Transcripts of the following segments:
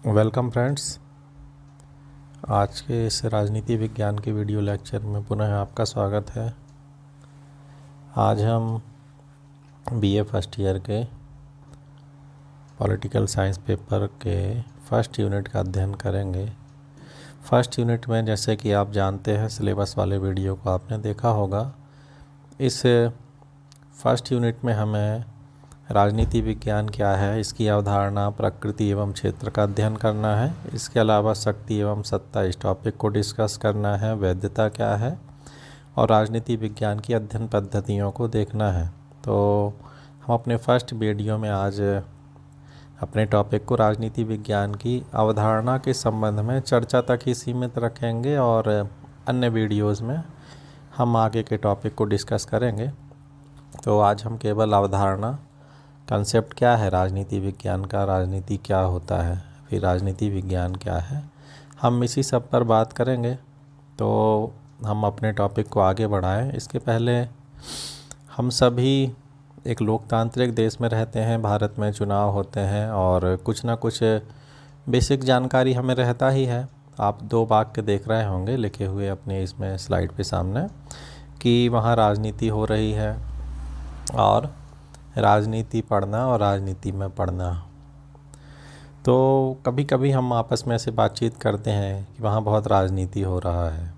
Welcome friends. आज के इस राजनीति विज्ञान के वीडियो लेक्चर में पुनः आपका स्वागत है। आज हम बीए फर्स्ट ईयर के पॉलिटिकल साइंस पेपर के फर्स्ट यूनिट का अध्ययन करेंगे। फर्स्ट यूनिट में जैसे कि आप जानते हैं, सिलेबस वाले वीडियो को आपने देखा होगा। इस फर्स्ट यूनिट में हमें राजनीति विज्ञान क्या है, इसकी अवधारणा, प्रकृति एवं क्षेत्र का अध्ययन करना है। इसके अलावा शक्ति एवं सत्ता, इस टॉपिक को डिस्कस करना है। वैधता क्या है और राजनीति विज्ञान की अध्ययन पद्धतियों को देखना है। तो हम अपने फर्स्ट वीडियो में आज अपने टॉपिक को राजनीति विज्ञान की अवधारणा के संबंध में चर्चा तक ही सीमित रखेंगे और अन्य वीडियोज़ में हम आगे के टॉपिक को डिस्कस करेंगे। तो आज हम केवल अवधारणा, कंसेप्ट क्या है राजनीति विज्ञान का, राजनीति क्या होता है, फिर राजनीति विज्ञान क्या है, हम इसी सब पर बात करेंगे। तो हम अपने टॉपिक को आगे बढ़ाएं। इसके पहले हम सभी एक लोकतांत्रिक देश में रहते हैं। भारत में चुनाव होते हैं और कुछ ना कुछ बेसिक जानकारी हमें रहता ही है। आप दो वाक्य देख रहे होंगे लिखे हुए अपने इसमें स्लाइड पे सामने कि वहाँ राजनीति हो रही है और राजनीति पढ़ना और राजनीति में पढ़ना। तो कभी कभी हम आपस में ऐसे बातचीत करते हैं कि वहाँ बहुत राजनीति हो रहा है।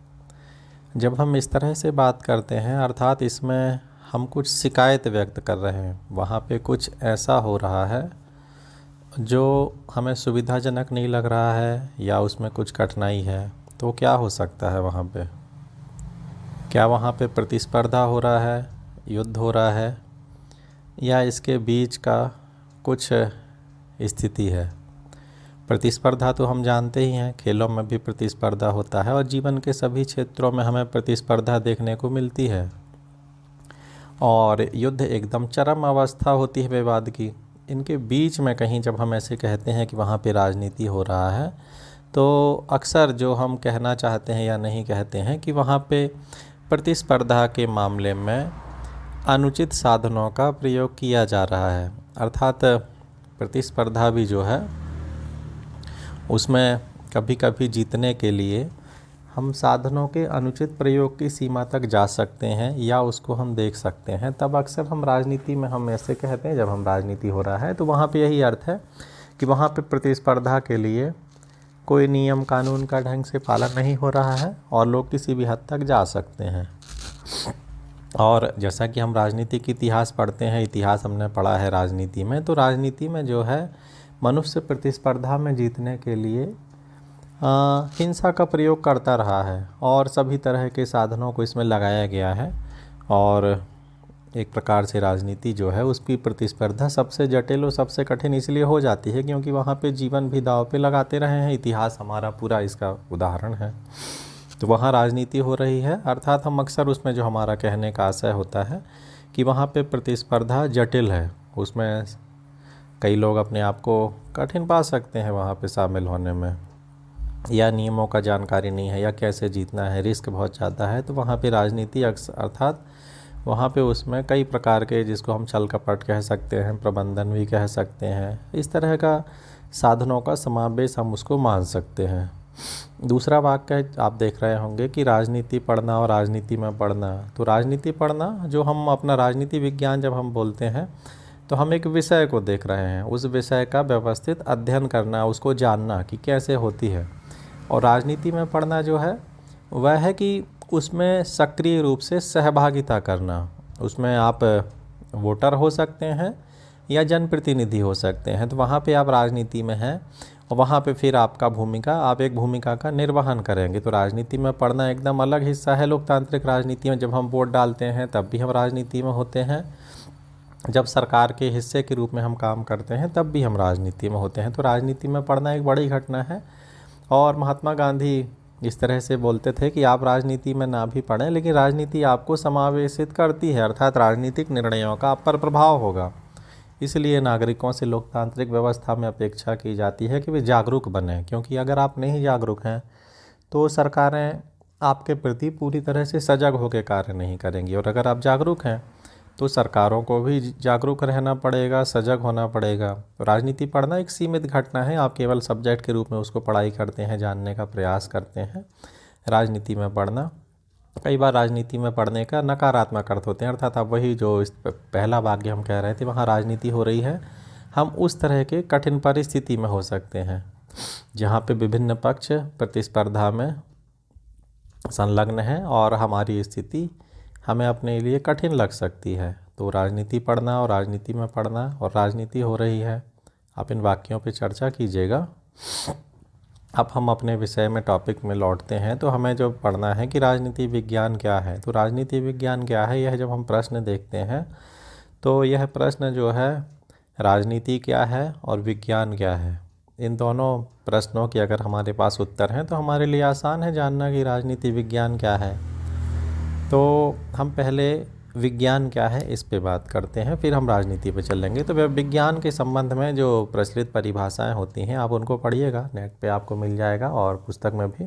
जब हम इस तरह से बात करते हैं, अर्थात इसमें हम कुछ शिकायत व्यक्त कर रहे हैं, वहाँ पे कुछ ऐसा हो रहा है जो हमें सुविधाजनक नहीं लग रहा है या उसमें कुछ कठिनाई है, तो क्या हो सकता है वहाँ पे? क्या वहाँ पे प्रतिस्पर्धा हो रहा है, युद्ध हो रहा है, या इसके बीच का कुछ स्थिति है? प्रतिस्पर्धा तो हम जानते ही हैं, खेलों में भी प्रतिस्पर्धा होता है और जीवन के सभी क्षेत्रों में हमें प्रतिस्पर्धा देखने को मिलती है। और युद्ध एकदम चरम अवस्था होती है विवाद की। इनके बीच में कहीं जब हम ऐसे कहते हैं कि वहाँ पे राजनीति हो रहा है, तो अक्सर जो हम कहना चाहते हैं या नहीं कहते हैं कि वहाँ पे प्रतिस्पर्धा के मामले में अनुचित साधनों का प्रयोग किया जा रहा है। अर्थात प्रतिस्पर्धा भी जो है उसमें कभी कभी जीतने के लिए हम साधनों के अनुचित प्रयोग की सीमा तक जा सकते हैं या उसको हम देख सकते हैं। तब अक्सर हम राजनीति में हम ऐसे कहते हैं, जब हम राजनीति हो रहा है तो वहाँ पे यही अर्थ है कि वहाँ पे प्रतिस्पर्धा के लिए कोई नियम कानून का ढंग से पालन नहीं हो रहा है और लोग किसी भी हद तक जा सकते हैं। और जैसा कि हम राजनीति की इतिहास पढ़ते हैं, इतिहास हमने पढ़ा है राजनीति में, तो राजनीति में जो है मनुष्य प्रतिस्पर्धा में जीतने के लिए हिंसा का प्रयोग करता रहा है और सभी तरह के साधनों को इसमें लगाया गया है। और एक प्रकार से राजनीति जो है उसकी प्रतिस्पर्धा सबसे जटिल और सबसे कठिन इसलिए हो जाती है क्योंकि वहाँ पे जीवन भी दांव पे लगाते रहे हैं। इतिहास हमारा पूरा इसका उदाहरण है। तो वहाँ राजनीति हो रही है, अर्थात हम अक्सर उसमें जो हमारा कहने का आशय होता है कि वहाँ पे प्रतिस्पर्धा जटिल है। उसमें कई लोग अपने आप को कठिन पा सकते हैं वहाँ पे शामिल होने में, या नियमों का जानकारी नहीं है या कैसे जीतना है, रिस्क बहुत ज़्यादा है। तो वहाँ पे राजनीति अर्थात वहाँ पे उसमें कई प्रकार के, जिसको हम छल कपट कह सकते हैं, प्रबंधन भी कह सकते हैं, इस तरह का साधनों का समावेश हम उसको मान सकते हैं। दूसरा वाक्य आप देख रहे होंगे कि राजनीति पढ़ना और राजनीति में पढ़ना। तो राजनीति पढ़ना, जो हम अपना राजनीति विज्ञान जब हम बोलते हैं तो हम एक विषय को देख रहे हैं, उस विषय का व्यवस्थित अध्ययन करना, उसको जानना कि कैसे होती है। और राजनीति में पढ़ना जो है वह है कि उसमें सक्रिय रूप से सहभागिता करना। उसमें आप वोटर हो सकते हैं या जनप्रतिनिधि हो सकते हैं। तो वहाँ पे आप राजनीति में हैं और वहाँ पे फिर आपका भूमिका, आप एक भूमिका का निर्वहन करेंगे। तो राजनीति में पढ़ना एकदम अलग हिस्सा है लोकतांत्रिक राजनीति में। जब हम वोट डालते हैं तब भी हम राजनीति में होते हैं, जब सरकार के हिस्से के रूप में हम काम करते हैं तब भी हम राजनीति में होते हैं। तो राजनीति में पढ़ना एक बड़ी घटना है। और महात्मा गांधी इस तरह से बोलते थे कि आप राजनीति में ना भी पढ़ें लेकिन राजनीति आपको समावेशित करती है, अर्थात राजनीतिक निर्णयों का आप पर प्रभाव होगा। इसलिए नागरिकों से लोकतांत्रिक व्यवस्था में अपेक्षा की जाती है कि वे जागरूक बने, क्योंकि अगर आप नहीं जागरूक हैं तो सरकारें आपके प्रति पूरी तरह से सजग होकर कार्य नहीं करेंगी। और अगर आप जागरूक हैं तो सरकारों को भी जागरूक रहना पड़ेगा, सजग होना पड़ेगा। तो राजनीति पढ़ना एक सीमित घटना है, आप केवल सब्जेक्ट के रूप में उसको पढ़ाई करते हैं, जानने का प्रयास करते हैं। राजनीति में पढ़ना, कई बार राजनीति में पढ़ने का नकारात्मक अर्थ होते हैं, अर्थात आप वही जो इस पहला वाक्य हम कह रहे थे, वहाँ राजनीति हो रही है, हम उस तरह के कठिन परिस्थिति में हो सकते हैं जहाँ पे विभिन्न पक्ष प्रतिस्पर्धा में संलग्न हैं और हमारी स्थिति हमें अपने लिए कठिन लग सकती है। तो राजनीति पढ़ना और राजनीति में पढ़ना और राजनीति हो रही है, आप इन वाक्यों पे चर्चा कीजिएगा। अब हम अपने विषय में, टॉपिक में लौटते हैं। तो हमें जो पढ़ना है कि राजनीति विज्ञान क्या है। तो राजनीति विज्ञान क्या है, यह जब हम प्रश्न देखते हैं तो यह प्रश्न जो है राजनीति क्या है और विज्ञान क्या है, इन दोनों प्रश्नों के अगर हमारे पास उत्तर हैं तो हमारे लिए आसान है जानना कि राजनीति विज्ञान क्या है। तो हम पहले विज्ञान क्या है इस पे बात करते हैं, फिर हम राजनीति पे चलेंगे। तो विज्ञान के संबंध में जो प्रचलित परिभाषाएं होती हैं आप उनको पढ़िएगा, नेट पे आपको मिल जाएगा और पुस्तक में भी।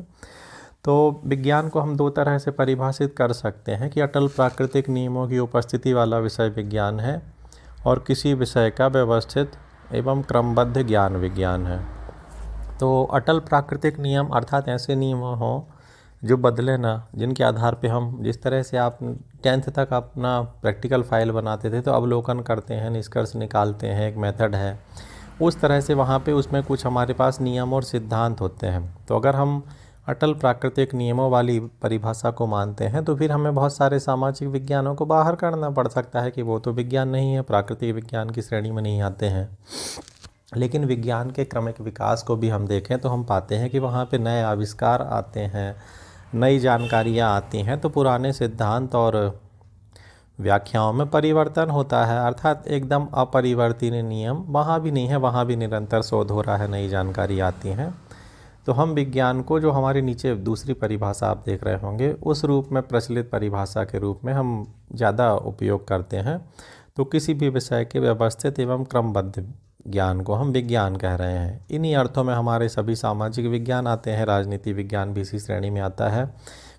तो विज्ञान को हम दो तरह से परिभाषित कर सकते हैं कि अटल प्राकृतिक नियमों की उपस्थिति वाला विषय विज्ञान है और किसी विषय का व्यवस्थित एवं क्रमबद्ध ज्ञान विज्ञान है। तो अटल प्राकृतिक नियम अर्थात ऐसे नियम हों जो बदले ना, जिनके आधार पे हम, जिस तरह से आप 10th तक अपना प्रैक्टिकल फाइल बनाते थे तो अवलोकन करते हैं, निष्कर्ष निकालते हैं, एक मेथड है, उस तरह से वहाँ पे उसमें कुछ हमारे पास नियम और सिद्धांत होते हैं। तो अगर हम अटल प्राकृतिक नियमों वाली परिभाषा को मानते हैं तो फिर हमें बहुत सारे सामाजिक विज्ञानों को बाहर करना पड़ सकता है कि वो तो विज्ञान नहीं है, प्राकृतिक विज्ञान की श्रेणी में नहीं आते हैं। लेकिन विज्ञान के क्रमिक विकास को भी हम देखें तो हम पाते हैं कि वहाँ पे नए आविष्कार आते हैं, नई जानकारियाँ आती हैं, तो पुराने सिद्धांत और व्याख्याओं में परिवर्तन होता है। अर्थात एकदम अपरिवर्तनीय नियम वहाँ भी नहीं है, वहाँ भी निरंतर शोध हो रहा है, नई जानकारी आती हैं। तो हम विज्ञान को, जो हमारे नीचे दूसरी परिभाषा आप देख रहे होंगे, उस रूप में, प्रचलित परिभाषा के रूप में हम ज़्यादा उपयोग करते हैं। तो किसी भी विषय के व्यवस्थित एवं क्रमबद्ध ज्ञान को हम विज्ञान कह रहे हैं। इन्हीं अर्थों में हमारे सभी सामाजिक विज्ञान आते हैं, राजनीति विज्ञान भी इसी श्रेणी में आता है।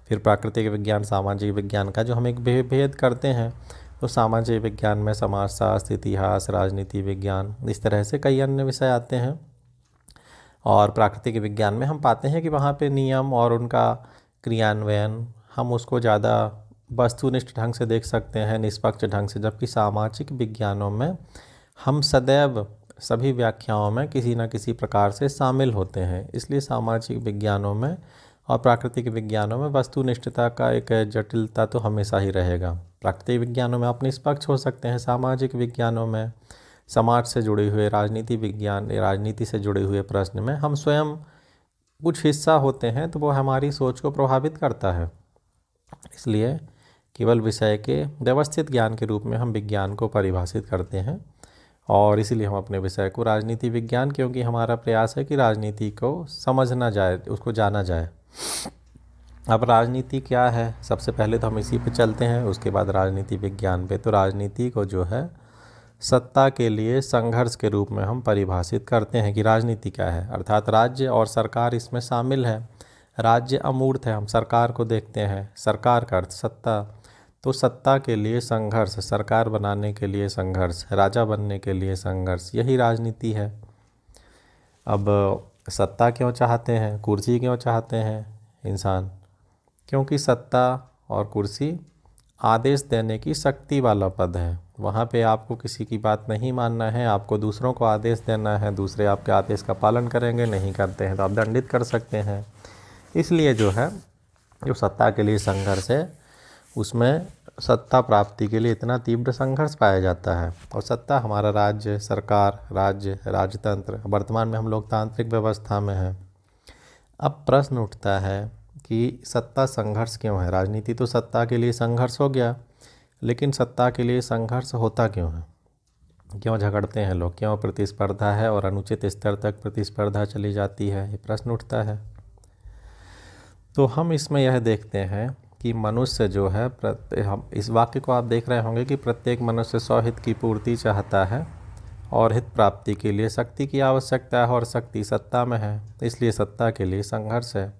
फिर प्राकृतिक विज्ञान, सामाजिक विज्ञान का जो हम एक भेद करते हैं, तो सामाजिक विज्ञान में समाजशास्त्र, इतिहास, राजनीति विज्ञान, इस तरह से कई अन्य विषय आते हैं। और प्राकृतिक विज्ञान में हम पाते हैं कि वहाँ पे नियम और उनका क्रियान्वयन हम उसको ज़्यादा वस्तुनिष्ठ ढंग से देख सकते हैं, निष्पक्ष ढंग से, जबकि सामाजिक विज्ञानों में हम सदैव सभी व्याख्याओं में किसी न किसी प्रकार से शामिल होते हैं। इसलिए सामाजिक विज्ञानों में और प्राकृतिक विज्ञानों में वस्तुनिष्ठता का एक जटिलता तो हमेशा ही रहेगा। प्राकृतिक विज्ञानों में आप निष्पक्ष हो सकते हैं, सामाजिक विज्ञानों में समाज से जुड़े हुए, राजनीति से जुड़े हुए प्रश्न में हम स्वयं कुछ हिस्सा होते हैं, तो वो हमारी सोच को प्रभावित करता है। इसलिए केवल विषय के व्यवस्थित ज्ञान के रूप में हम विज्ञान को परिभाषित करते हैं और इसीलिए हम अपने विषय को राजनीति विज्ञान, क्योंकि हमारा प्रयास है कि राजनीति को समझना जाए, उसको जाना जाए। अब राजनीति क्या है, सबसे पहले तो हम इसी पे चलते हैं, उसके बाद राजनीति विज्ञान पे। तो राजनीति को जो है सत्ता के लिए संघर्ष के रूप में हम परिभाषित करते हैं कि राजनीति क्या है, अर्थात राज्य और सरकार इसमें शामिल है। राज्य अमूर्त है, हम सरकार को देखते हैं, सरकार का अर्थ सत्ता। तो सत्ता के लिए संघर्ष, सरकार बनाने के लिए संघर्ष, राजा बनने के लिए संघर्ष, यही राजनीति है। अब सत्ता क्यों चाहते हैं, कुर्सी क्यों चाहते हैं इंसान? क्योंकि सत्ता और कुर्सी आदेश देने की शक्ति वाला पद है। वहाँ पे आपको किसी की बात नहीं मानना है, आपको दूसरों को आदेश देना है, दूसरे आपके आदेश का पालन करेंगे, नहीं करते हैं तो आप दंडित कर सकते हैं। इसलिए जो है, जो सत्ता के लिए संघर्ष है, उसमें सत्ता प्राप्ति के लिए इतना तीव्र संघर्ष पाया जाता है। और सत्ता हमारा राज्य, सरकार, राजतंत्र, वर्तमान में हम लोकतांत्रिक व्यवस्था में हैं। अब प्रश्न उठता है कि सत्ता संघर्ष क्यों है? राजनीति तो सत्ता के लिए संघर्ष हो गया, लेकिन सत्ता के लिए संघर्ष होता क्यों है? क्यों झगड़ते हैं लोग? क्यों प्रतिस्पर्धा है और अनुचित स्तर तक प्रतिस्पर्धा चली जाती है? ये प्रश्न उठता है। तो हम इसमें यह देखते हैं कि मनुष्य जो है, हम इस वाक्य को आप देख रहे होंगे कि प्रत्येक मनुष्य स्वहित की पूर्ति चाहता है और हित प्राप्ति के लिए शक्ति की आवश्यकता है और शक्ति सत्ता में है, इसलिए सत्ता के लिए संघर्ष है।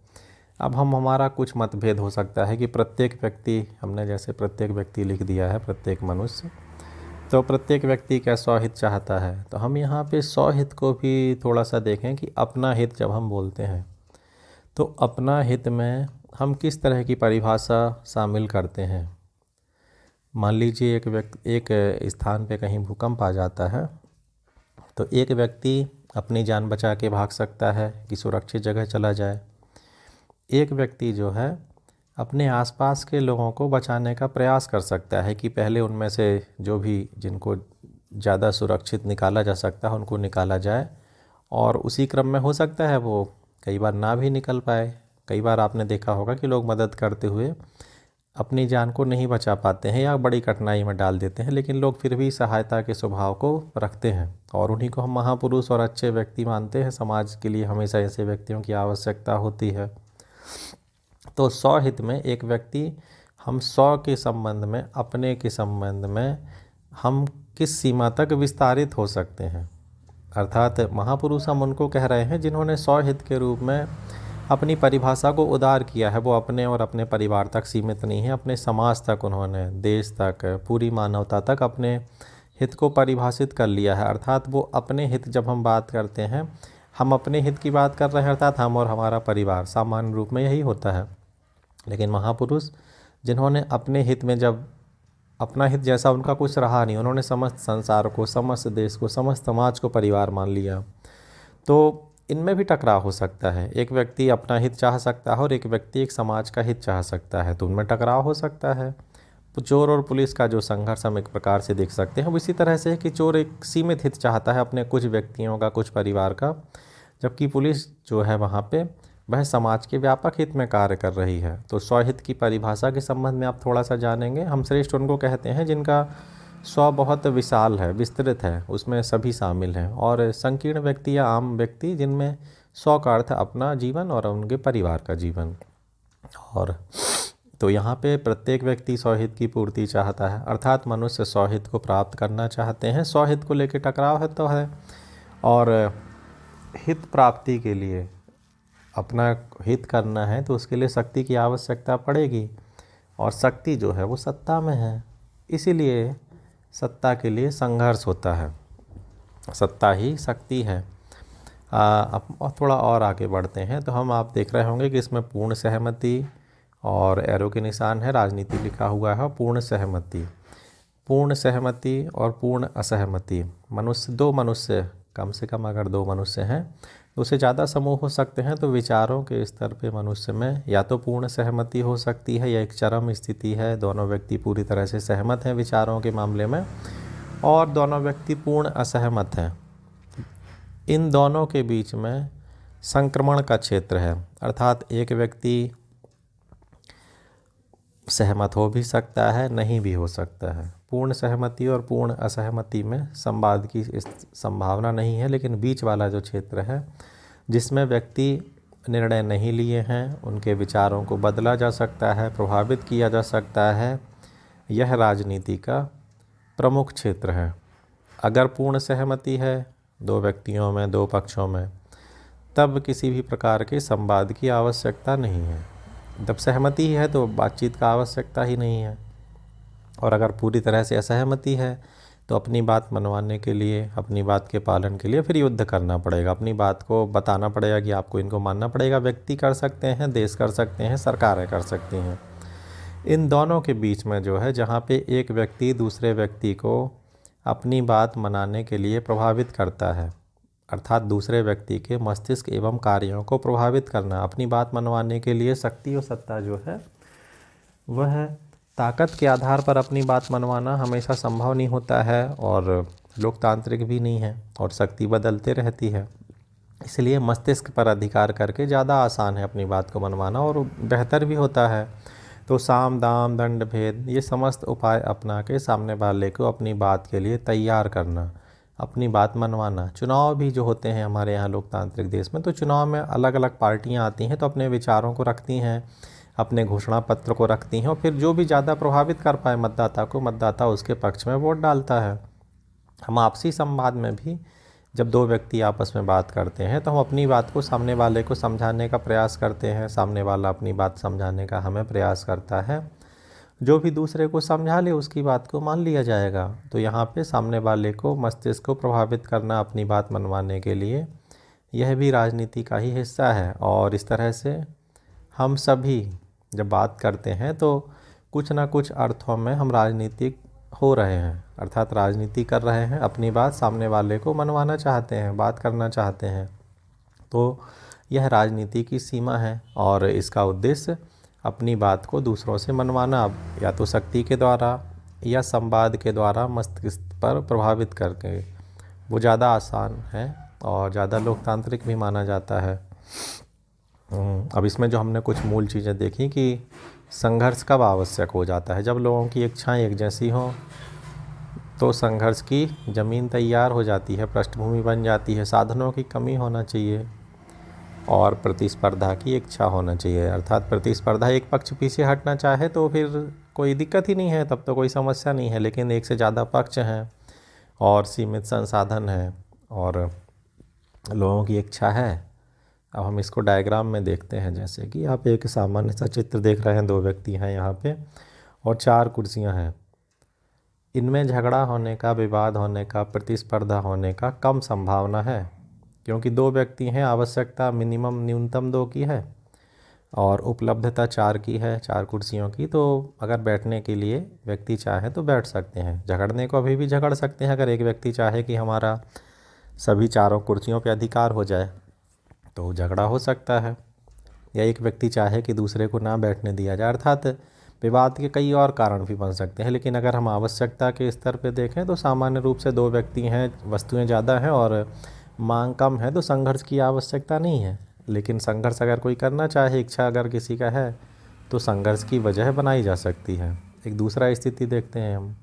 अब हमारा कुछ मतभेद हो सकता है कि प्रत्येक व्यक्ति, हमने जैसे प्रत्येक व्यक्ति लिख दिया है, प्रत्येक मनुष्य, तो प्रत्येक व्यक्ति क्या स्वहित चाहता है। तो हम यहाँ पे स्वहित को भी थोड़ा सा देखें कि अपना हित जब हम बोलते हैं तो अपना हित में हम किस तरह की परिभाषा शामिल करते हैं। मान लीजिए एक स्थान पे कहीं भूकंप आ जाता है तो एक व्यक्ति अपनी जान बचा के भाग सकता है कि सुरक्षित जगह चला जाए। एक व्यक्ति जो है अपने आसपास के लोगों को बचाने का प्रयास कर सकता है कि पहले उनमें से जो भी जिनको ज़्यादा सुरक्षित निकाला जा सकता है उनको निकाला जाए, और उसी क्रम में हो सकता है वो कई बार ना भी निकल पाए। कई बार आपने देखा होगा कि लोग मदद करते हुए अपनी जान को नहीं बचा पाते हैं या बड़ी कठिनाई में डाल देते हैं, लेकिन लोग फिर भी सहायता के स्वभाव को रखते हैं और उन्हीं को हम महापुरुष और अच्छे व्यक्ति मानते हैं। समाज के लिए हमेशा ऐसे व्यक्तियों की आवश्यकता होती है। तो स्वहित में एक व्यक्ति, हम स्व के संबंध में, अपने के संबंध में हम किस सीमा तक विस्तारित हो सकते हैं, अर्थात महापुरुष हम उनको कह रहे हैं जिन्होंने स्वहित के रूप में अपनी परिभाषा को उदार किया है। वो अपने और अपने परिवार तक सीमित नहीं है, अपने समाज तक, उन्होंने देश तक, पूरी मानवता तक अपने हित को परिभाषित कर लिया है। अर्थात वो अपने हित, जब हम बात करते हैं हम अपने हित की बात कर रहे हैं, अर्थात हम और हमारा परिवार, सामान्य रूप में यही होता है। लेकिन महापुरुष जिन्होंने अपने हित में, जब अपना हित जैसा उनका कुछ रहा नहीं, उन्होंने समस्त संसार को, समस्त देश को, समस्त समाज को परिवार मान लिया, तो इनमें भी टकराव हो सकता है। एक व्यक्ति अपना हित चाह सकता है और एक व्यक्ति एक समाज का हित चाह सकता है, तो उनमें टकराव हो सकता है। तो चोर और पुलिस का जो संघर्ष हम एक प्रकार से देख सकते हैं वो इसी तरह से है कि चोर एक सीमित हित चाहता है अपने कुछ व्यक्तियों का, कुछ परिवार का, जबकि पुलिस जो है वहाँ पे वह समाज के व्यापक हित में कार्य कर रही है। तो स्वहित की परिभाषा के संबंध में आप थोड़ा सा जानेंगे। हम श्रेष्ठ उनको कहते हैं जिनका स्व बहुत विशाल है, विस्तृत है, उसमें सभी शामिल हैं, और संकीर्ण व्यक्ति या आम व्यक्ति जिनमें स्व का अर्थ अपना जीवन और उनके परिवार का जीवन। और तो यहाँ पे प्रत्येक व्यक्ति स्वहित की पूर्ति चाहता है, अर्थात मनुष्य स्वहित को प्राप्त करना चाहते हैं। स्वहित को लेकर टकराव है तो है, और हित प्राप्ति के लिए, अपना हित करना है तो उसके लिए शक्ति की आवश्यकता पड़ेगी, और शक्ति जो है वो सत्ता में है, इसीलिए सत्ता के लिए संघर्ष होता है। सत्ता ही शक्ति है। अब थोड़ा और आगे बढ़ते हैं तो आप देख रहे होंगे कि इसमें पूर्ण सहमति और एरो के निशान है, राजनीति लिखा हुआ है, पूर्ण सहमति और पूर्ण असहमति। मनुष्य, दो मनुष्य, कम से कम अगर दो मनुष्य हैं तो उससे ज़्यादा समूह हो सकते हैं, तो विचारों के स्तर पे मनुष्य में या तो पूर्ण सहमति हो सकती है या एक चरम स्थिति है, दोनों व्यक्ति पूरी तरह से सहमत हैं विचारों के मामले में, और दोनों व्यक्ति पूर्ण असहमत हैं। इन दोनों के बीच में संक्रमण का क्षेत्र है, अर्थात एक व्यक्ति सहमत हो भी सकता है, नहीं भी हो सकता है। पूर्ण सहमति और पूर्ण असहमति में संवाद की संभावना नहीं है, लेकिन बीच वाला जो क्षेत्र है जिसमें व्यक्ति निर्णय नहीं लिए हैं, उनके विचारों को बदला जा सकता है, प्रभावित किया जा सकता है, यह राजनीति का प्रमुख क्षेत्र है। अगर पूर्ण सहमति है दो व्यक्तियों में, दो पक्षों में, तब किसी भी प्रकार के संवाद की आवश्यकता नहीं है। जब सहमति है तो बातचीत का आवश्यकता ही नहीं है। और अगर पूरी तरह से असहमति है तो अपनी बात मनवाने के लिए, अपनी बात के पालन के लिए फिर युद्ध करना पड़ेगा, अपनी बात को बताना पड़ेगा कि आपको इनको मानना पड़ेगा। व्यक्ति कर सकते हैं, देश कर सकते हैं, सरकारें कर सकती हैं। इन दोनों के बीच में जो है, जहाँ पे एक व्यक्ति दूसरे व्यक्ति को अपनी बात मनाने के लिए प्रभावित करता है, अर्थात दूसरे व्यक्ति के मस्तिष्क एवं कार्यों को प्रभावित करना, अपनी बात मनवाने के लिए शक्ति और सत्ता जो है वह ताकत के आधार पर अपनी बात मनवाना हमेशा संभव नहीं होता है, और लोकतांत्रिक भी नहीं है, और शक्ति बदलते रहती है। इसलिए मस्तिष्क पर अधिकार करके ज़्यादा आसान है अपनी बात को मनवाना, और बेहतर भी होता है। तो साम दाम दंड भेद, ये समस्त उपाय अपना के सामने वाले को अपनी बात के लिए तैयार करना, अपनी बात मनवाना। चुनाव भी जो होते हैं हमारे यहाँ लोकतांत्रिक देश में, तो चुनाव में अलग अलग पार्टियाँ आती हैं, तो अपने विचारों को रखती हैं, अपने घोषणा पत्र को रखती हैं, और फिर जो भी ज़्यादा प्रभावित कर पाए मतदाता को, मतदाता उसके पक्ष में वोट डालता है। हम आपसी संवाद में भी जब दो व्यक्ति आपस में बात करते हैं तो हम अपनी बात को सामने वाले को समझाने का प्रयास करते हैं, सामने वाला अपनी बात समझाने का हमें प्रयास करता है। जो भी दूसरे को समझा ले उसकी बात को मान लिया जाएगा। तो यहाँ पे सामने वाले को, मस्तिष्क को प्रभावित करना अपनी बात मनवाने के लिए, यह भी राजनीति का ही हिस्सा है। और इस तरह से हम सभी जब बात करते हैं तो कुछ ना कुछ अर्थों में हम राजनीतिक हो रहे हैं, अर्थात राजनीति कर रहे हैं, अपनी बात सामने वाले को मनवाना चाहते हैं, बात करना चाहते हैं। तो यह राजनीति की सीमा है और इसका उद्देश्य अपनी बात को दूसरों से मनवाना, या तो शक्ति के द्वारा या संवाद के द्वारा मस्तिष्क पर प्रभावित करके। वो ज़्यादा आसान है और ज़्यादा लोकतांत्रिक भी माना जाता है। अब इसमें जो हमने कुछ मूल चीज़ें देखी कि संघर्ष कब आवश्यक हो जाता है, जब लोगों की इच्छाएं एक जैसी हों तो संघर्ष की ज़मीन तैयार हो जाती है, पृष्ठभूमि बन जाती है। साधनों की कमी होना चाहिए और प्रतिस्पर्धा की इच्छा होना चाहिए, अर्थात प्रतिस्पर्धा एक पक्ष पीछे हटना चाहे तो फिर कोई दिक्कत ही नहीं है, तब तो कोई समस्या नहीं है। लेकिन एक से ज़्यादा पक्ष हैं और सीमित संसाधन हैं और लोगों की इच्छा है। अब हम इसको डायग्राम में देखते हैं। जैसे कि आप एक सामान्य सा चित्र देख रहे हैं, दो व्यक्ति हैं यहाँ पे और 4 कुर्सियाँ हैं। इनमें झगड़ा होने का, विवाद होने का, प्रतिस्पर्धा होने का कम संभावना है, क्योंकि 2 व्यक्ति हैं, आवश्यकता मिनिमम न्यूनतम 2 की है और उपलब्धता 4 की है, 4 कुर्सियों की। तो अगर बैठने के लिए व्यक्ति चाहे तो बैठ सकते हैं, झगड़ने को अभी भी झगड़ सकते हैं। अगर एक व्यक्ति चाहे कि हमारा सभी 4 कुर्सियों पे अधिकार हो जाए तो झगड़ा हो सकता है, या एक व्यक्ति चाहे कि दूसरे को ना बैठने दिया जाए। अर्थात विवाद के कई और कारण भी बन सकते हैं। लेकिन अगर हम आवश्यकता के स्तर पे देखें तो सामान्य रूप से 2 व्यक्ति हैं, वस्तुएं ज़्यादा हैं और मांग कम है, तो संघर्ष की आवश्यकता नहीं है। लेकिन संघर्ष अगर कोई करना चाहे, इच्छा अगर किसी का है, तो संघर्ष की वजह बनाई जा सकती है। एक दूसरा स्थिति देखते हैं हम।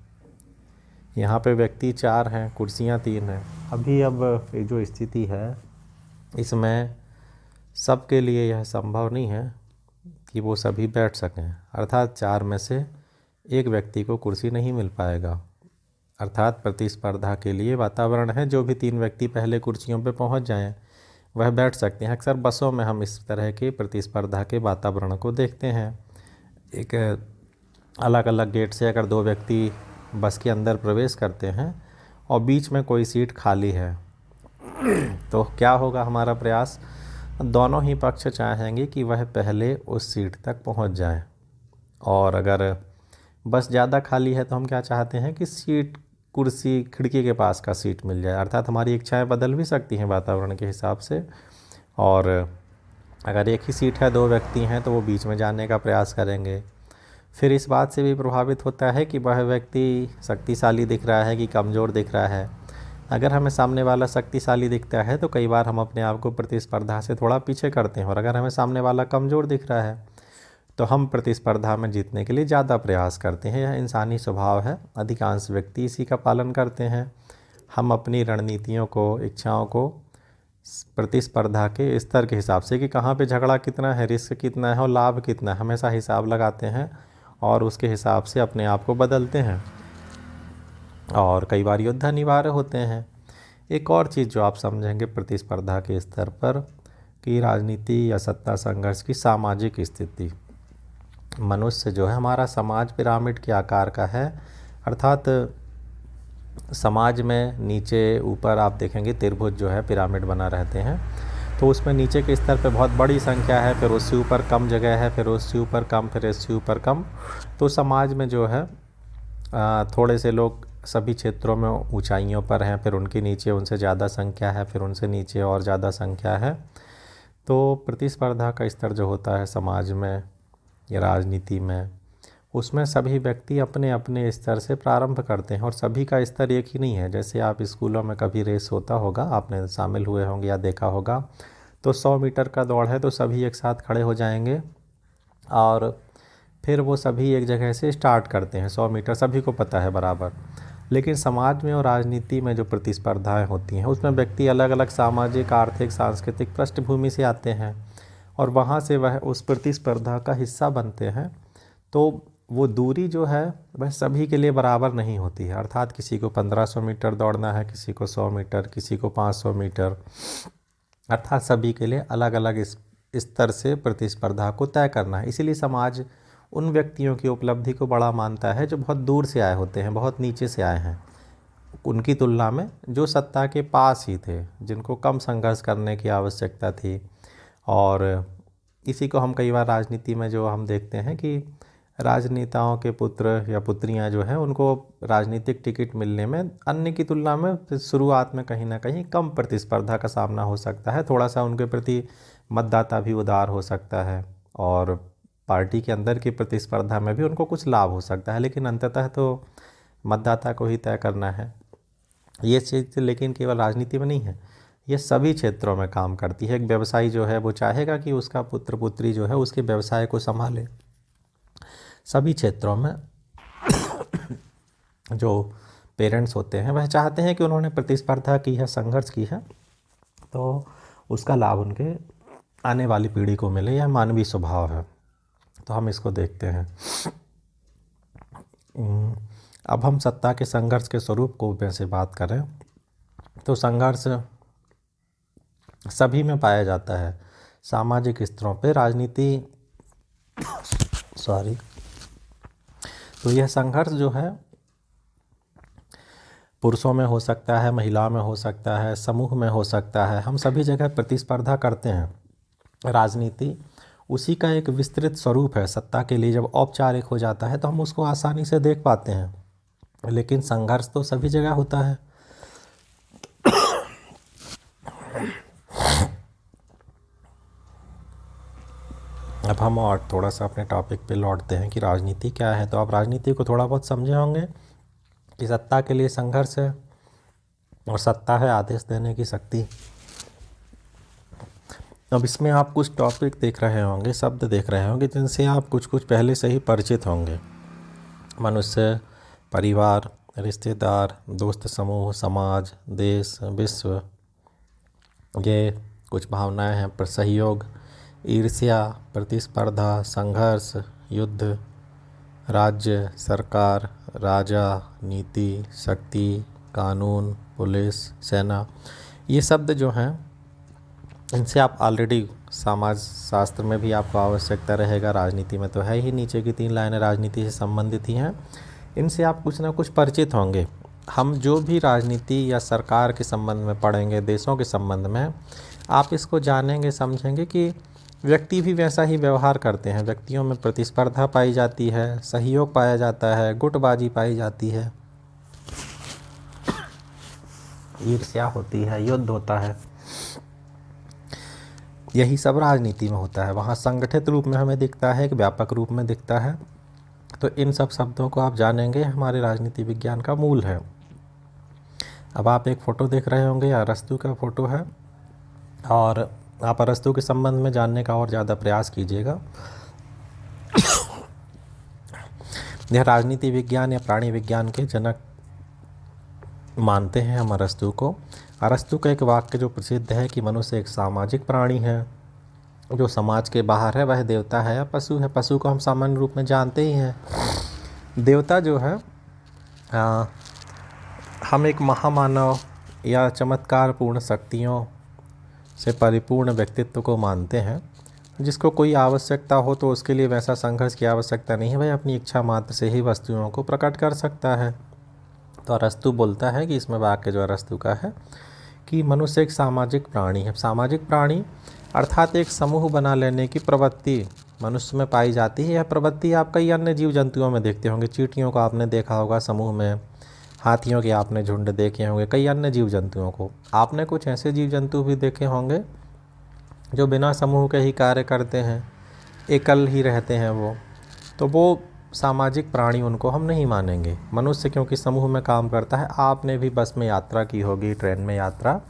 यहाँ पे व्यक्ति 4 हैं, कुर्सियाँ 3 हैं। अभी अब ये जो स्थिति है इसमें सबके लिए यह संभव नहीं है कि वो सभी बैठ सकें, अर्थात 4 में से एक व्यक्ति को कुर्सी नहीं मिल पाएगा। अर्थात प्रतिस्पर्धा के लिए वातावरण है, जो भी 3 व्यक्ति पहले कुर्सियों पे पहुंच जाएं वह बैठ सकते हैं। अक्सर बसों में हम इस तरह के प्रतिस्पर्धा के वातावरण को देखते हैं। एक अलग अलग गेट से अगर 2 व्यक्ति बस के अंदर प्रवेश करते हैं और बीच में कोई सीट खाली है तो क्या होगा हमारा प्रयास? दोनों ही पक्ष चाहेंगे कि वह पहले उस सीट तक पहुंच जाए। और अगर बस ज़्यादा खाली है तो हम क्या चाहते हैं कि सीट, कुर्सी खिड़की के पास का सीट मिल जाए। अर्थात हमारी इच्छाएं बदल भी सकती हैं वातावरण के हिसाब से। और अगर एक ही सीट है, 2 व्यक्ति हैं, तो वो बीच में जाने का प्रयास करेंगे। फिर इस बात से भी प्रभावित होता है कि वह व्यक्ति शक्तिशाली दिख रहा है कि कमज़ोर दिख रहा है। अगर हमें सामने वाला शक्तिशाली दिखता है तो कई बार हम अपने आप को प्रतिस्पर्धा से थोड़ा पीछे करते हैं, और अगर हमें सामने वाला कमज़ोर दिख रहा है तो हम प्रतिस्पर्धा में जीतने के लिए ज़्यादा प्रयास करते हैं। यह इंसानी स्वभाव है, अधिकांश व्यक्ति इसी का पालन करते हैं। हम अपनी रणनीतियों को, इच्छाओं को प्रतिस्पर्धा के स्तर के हिसाब से कि कहाँ पे झगड़ा कितना है, रिस्क कितना है और लाभ कितना है, हमेशा हिसाब लगाते हैं और उसके हिसाब से अपने आप को बदलते हैं और कई बार युद्ध अनिवार्य होते हैं। एक और चीज़ जो आप समझेंगे प्रतिस्पर्धा के स्तर पर, कि राजनीति या सत्ता संघर्ष की सामाजिक स्थिति। मनुष्य जो है, हमारा समाज पिरामिड के आकार का है, अर्थात समाज में नीचे ऊपर आप देखेंगे त्रिभुज जो है पिरामिड बना रहते हैं, तो उसमें नीचे के स्तर पे बहुत बड़ी संख्या है, फिर उससे ऊपर कम जगह है, फिर उससे ऊपर कम, फिर इससे ऊपर कम। तो समाज में जो है थोड़े से लोग सभी क्षेत्रों में ऊंचाइयों पर हैं, फिर उनके नीचे उनसे ज़्यादा संख्या है, फिर उनसे नीचे और ज़्यादा संख्या है। तो प्रतिस्पर्धा का स्तर जो होता है समाज में या राजनीति में, उसमें सभी व्यक्ति अपने अपने स्तर से प्रारंभ करते हैं और सभी का स्तर एक ही नहीं है। जैसे आप स्कूलों में कभी रेस होता होगा, आपने शामिल हुए होंगे या देखा होगा, तो 100 मीटर का दौड़ है तो सभी एक साथ खड़े हो जाएंगे और फिर वो सभी एक जगह से स्टार्ट करते हैं। 100 मीटर सभी को पता है बराबर। लेकिन समाज में और राजनीति में जो प्रतिस्पर्धाएं होती हैं उसमें व्यक्ति अलग अलग सामाजिक, आर्थिक, सांस्कृतिक पृष्ठभूमि से आते हैं और वहाँ से वह उस प्रतिस्पर्धा का हिस्सा बनते हैं। तो वो दूरी जो है वह सभी के लिए बराबर नहीं होती है। अर्थात किसी को 1500 मीटर दौड़ना है, किसी को 100 मीटर, किसी को 500 मीटर। अर्थात सभी के लिए अलग अलग इस स्तर से प्रतिस्पर्धा को तय करना है। इसीलिए समाज उन व्यक्तियों की उपलब्धि को बड़ा मानता है जो बहुत दूर से आए होते हैं, बहुत नीचे से आए हैं, उनकी तुलना में जो सत्ता के पास ही थे, जिनको कम संघर्ष करने की आवश्यकता थी। और इसी को हम कई बार राजनीति में जो हम देखते हैं कि राजनेताओं के पुत्र या पुत्रियां जो हैं उनको राजनीतिक टिकट मिलने में अन्य की तुलना में शुरुआत में कहीं ना कहीं कम प्रतिस्पर्धा का सामना हो सकता है। थोड़ा सा उनके प्रति मतदाता भी उदार हो सकता है और पार्टी के अंदर की प्रतिस्पर्धा में भी उनको कुछ लाभ हो सकता है, लेकिन अंततः तो मतदाता को ही तय करना है। ये चीज़ लेकिन केवल राजनीति में नहीं है, ये सभी क्षेत्रों में काम करती है। एक व्यवसायी जो है वो चाहेगा कि उसका पुत्र पुत्री जो है उसके व्यवसाय को संभाले। सभी क्षेत्रों में जो पेरेंट्स होते हैं वह चाहते हैं कि उन्होंने प्रतिस्पर्धा की है, संघर्ष की है, तो उसका लाभ उनके आने वाली पीढ़ी को मिले। यह मानवीय स्वभाव है। तो हम इसको देखते हैं। अब हम सत्ता के संघर्ष के स्वरूप को वैसे बात करें तो संघर्ष सभी में पाया जाता है। सामाजिक स्तरों पे राजनीति तो यह संघर्ष जो है पुरुषों में हो सकता है, महिलाओं में हो सकता है, समूह में हो सकता है। हम सभी जगह प्रतिस्पर्धा करते हैं। राजनीति उसी का एक विस्तृत स्वरूप है। सत्ता के लिए जब औपचारिक हो जाता है तो हम उसको आसानी से देख पाते हैं, लेकिन संघर्ष तो सभी जगह होता है। अब हम और थोड़ा सा अपने टॉपिक पे लौटते हैं कि राजनीति क्या है। तो आप राजनीति को थोड़ा बहुत समझे होंगे कि सत्ता के लिए संघर्ष है और सत्ता है आदेश देने की शक्ति। अब इसमें आप कुछ टॉपिक देख रहे होंगे, शब्द देख रहे होंगे जिनसे आप कुछ पहले से ही परिचित होंगे। मनुष्य, परिवार, रिश्तेदार, दोस्त समूह, समाज, देश, विश्व, ये कुछ भावनाएं हैं। पर सहयोग, ईर्ष्या, प्रतिस्पर्धा, संघर्ष, युद्ध, राज्य, सरकार, राजा, नीति, शक्ति, कानून, पुलिस, सेना, ये शब्द जो हैं इनसे आप ऑलरेडी समाज शास्त्र में भी आपको आवश्यकता रहेगा, राजनीति में तो है ही। नीचे की 3 लाइनें राजनीति से संबंधित ही हैं, इनसे आप कुछ ना कुछ परिचित होंगे। हम जो भी राजनीति या सरकार के संबंध में पढ़ेंगे, देशों के संबंध में, आप इसको जानेंगे, समझेंगे कि व्यक्ति भी वैसा ही व्यवहार करते हैं। व्यक्तियों में प्रतिस्पर्धा पाई जाती है, सहयोग पाया जाता है, गुटबाजी पाई जाती है, ईर्ष्या होती है, युद्ध होता है। यही सब राजनीति में होता है। वहाँ संगठित रूप में हमें दिखता है कि व्यापक रूप में दिखता है। तो इन सब शब्दों को आप जानेंगे, हमारे राजनीति विज्ञान का मूल है। अब आप एक फ़ोटो देख रहे होंगे, अरस्तु का फ़ोटो है, और आप अरस्तु के संबंध में जानने का और ज़्यादा प्रयास कीजिएगा। यह राजनीति विज्ञान या प्राणी विज्ञान के जनक मानते हैं हम अरस्तु को। अरस्तु का एक वाक्य जो प्रसिद्ध है कि मनुष्य एक सामाजिक प्राणी है, जो समाज के बाहर है वह देवता है या पशु है। पशु को हम सामान्य रूप में जानते ही हैं। देवता जो है हम एक महामानव या चमत्कारपूर्ण शक्तियों से परिपूर्ण व्यक्तित्व को मानते हैं, जिसको कोई आवश्यकता हो तो उसके लिए वैसा संघर्ष की आवश्यकता नहीं है, वह अपनी इच्छा मात्र से ही वस्तुओं को प्रकट कर सकता है। तो अरस्तु बोलता है कि इसमें वाक्य जो अरस्तु का है कि मनुष्य एक सामाजिक प्राणी है। सामाजिक प्राणी अर्थात एक समूह बना लेने की प्रवृत्ति मनुष्य में पाई जाती है। यह प्रवृत्ति आप कई अन्य जीव जंतुओं में देखते होंगे। चींटियों को आपने देखा होगा समूह में, हाथियों के आपने झुंड देखे होंगे, कई अन्य जीव जंतुओं को। आपने कुछ ऐसे जीव जंतु भी देखे होंगे जो बिना समूह के ही कार्य करते हैं, एकल ही रहते हैं वो। तो वो सामाजिक प्राणी उनको हम नहीं मानेंगे। मनुष्य क्योंकि समूह में काम करता है। आपने भी बस में यात्रा की होगी, ट्रेन में यात्रा,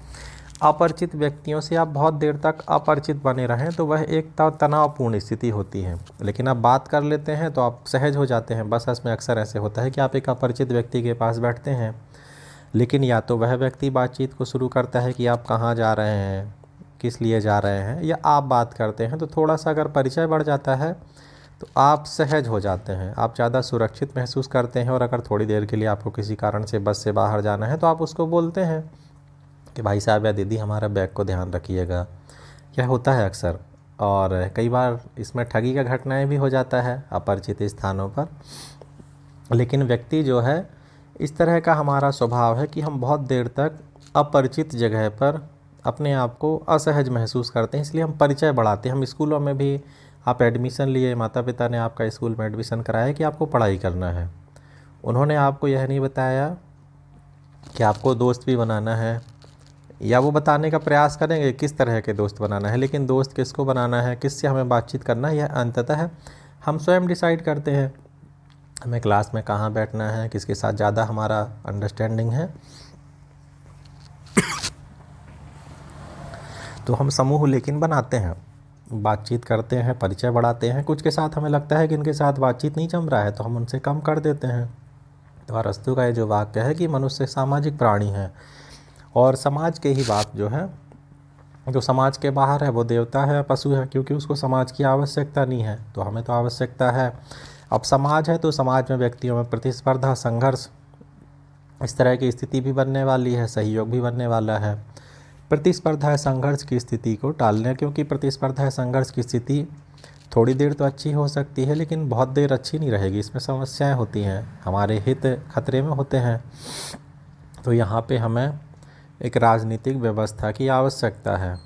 अपरिचित व्यक्तियों से आप बहुत देर तक अपरिचित बने रहें तो वह एक तनावपूर्ण स्थिति होती है। लेकिन आप बात कर लेते हैं तो आप सहज हो जाते हैं। बस में अक्सर ऐसे होता है कि आप एक अपरिचित व्यक्ति के पास बैठते हैं, लेकिन या तो वह व्यक्ति बातचीत को शुरू करता है कि आप कहाँ जा रहे हैं, किस लिए जा रहे हैं, या आप बात करते हैं। तो थोड़ा सा अगर परिचय बढ़ जाता है तो आप सहज हो जाते हैं, आप ज़्यादा सुरक्षित महसूस करते हैं। और अगर थोड़ी देर के लिए आपको किसी कारण से बस से बाहर जाना है तो आप उसको बोलते हैं कि भाई साहब या दीदी हमारा बैग को ध्यान रखिएगा। यह होता है अक्सर, और कई बार इसमें ठगी का घटनाएं भी हो जाता है अपरिचित स्थानों पर। लेकिन व्यक्ति जो है, इस तरह का हमारा स्वभाव है कि हम बहुत देर तक अपरिचित जगह पर अपने आप को असहज महसूस करते हैं, इसलिए हम परिचय बढ़ाते हैं। हम स्कूलों में भी, आप एडमिशन लिए, माता पिता ने आपका स्कूल में एडमिशन कराया कि आपको पढ़ाई करना है, उन्होंने आपको यह नहीं बताया कि आपको दोस्त भी बनाना है, या वो बताने का प्रयास करेंगे किस तरह के दोस्त बनाना है, लेकिन दोस्त किसको बनाना है, किससे हमें बातचीत करना है, यह अंततः हम स्वयं डिसाइड करते हैं। हमें क्लास में कहाँ बैठना है, किसके साथ ज़्यादा हमारा अंडरस्टैंडिंग है। तो हम समूह लेकिन बनाते हैं, बातचीत करते हैं, परिचय बढ़ाते हैं। कुछ के साथ हमें लगता है कि इनके साथ बातचीत नहीं जम रहा है तो हम उनसे कम कर देते हैं। तो अरस्तू का ये जो वाक्य है कि मनुष्य सामाजिक प्राणी है, और समाज के ही बात जो है, जो समाज के बाहर है वो देवता है, पशु है, क्योंकि उसको समाज की आवश्यकता नहीं है, तो हमें तो आवश्यकता है। अब समाज है तो समाज में व्यक्तियों में प्रतिस्पर्धा, संघर्ष, इस तरह की स्थिति भी बनने वाली है, सहयोग भी बनने वाला है। प्रतिस्पर्धा संघर्ष की स्थिति को टालने, क्योंकि प्रतिस्पर्धा संघर्ष की स्थिति थोड़ी देर तो अच्छी हो सकती है लेकिन बहुत देर अच्छी नहीं रहेगी, इसमें समस्याएं होती हैं, हमारे हित खतरे में होते हैं। तो यहाँ पे हमें एक राजनीतिक व्यवस्था की आवश्यकता है।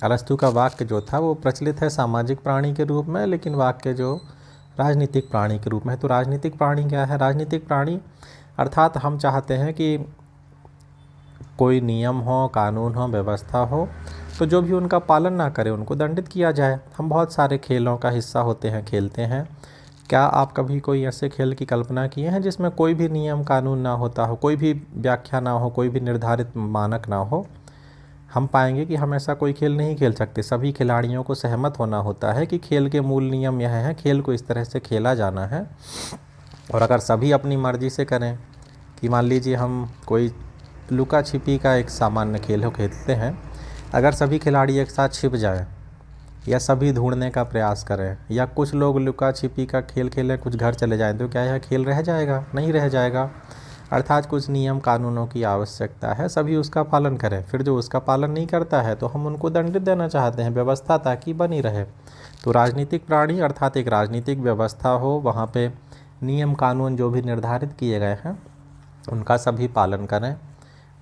अरस्तु का वाक्य जो था वो प्रचलित है सामाजिक प्राणी के रूप में, लेकिन वाक्य जो राजनीतिक प्राणी के रूप में है। तो राजनीतिक प्राणी क्या है? राजनीतिक प्राणी अर्थात हम चाहते हैं कि कोई नियम हो, कानून हो, व्यवस्था हो, तो जो भी उनका पालन ना करे उनको दंडित किया जाए। हम बहुत सारे खेलों का हिस्सा होते हैं, खेलते हैं। क्या आप कभी कोई ऐसे खेल की कल्पना किए हैं जिसमें कोई भी नियम कानून ना होता हो, कोई भी व्याख्या ना हो, कोई भी निर्धारित मानक ना हो? हम पाएंगे कि हम ऐसा कोई खेल नहीं खेल सकते। सभी खिलाड़ियों को सहमत होना होता है कि खेल के मूल नियम यह हैं, खेल को इस तरह से खेला जाना है। और अगर सभी अपनी मर्जी से करें कि मान लीजिए हम कोई लुका छिपी का एक सामान्य खेल हो खेलते हैं, अगर सभी खिलाड़ी एक साथ छिप जाएं या सभी ढूंढने का प्रयास करें, या कुछ लोग लुका छिपी का खेल खेलें, कुछ घर चले जाएं, तो क्या यह खेल रह जाएगा? नहीं रह जाएगा। अर्थात कुछ नियम कानूनों की आवश्यकता है, सभी उसका पालन करें। फिर जो उसका पालन नहीं करता है तो हम उनको दंडित देना चाहते हैं, व्यवस्था ताकि बनी रहे। तो राजनीतिक प्राणी अर्थात एक राजनीतिक व्यवस्था हो, वहाँ पे नियम कानून जो भी निर्धारित किए गए हैं उनका सभी पालन करें,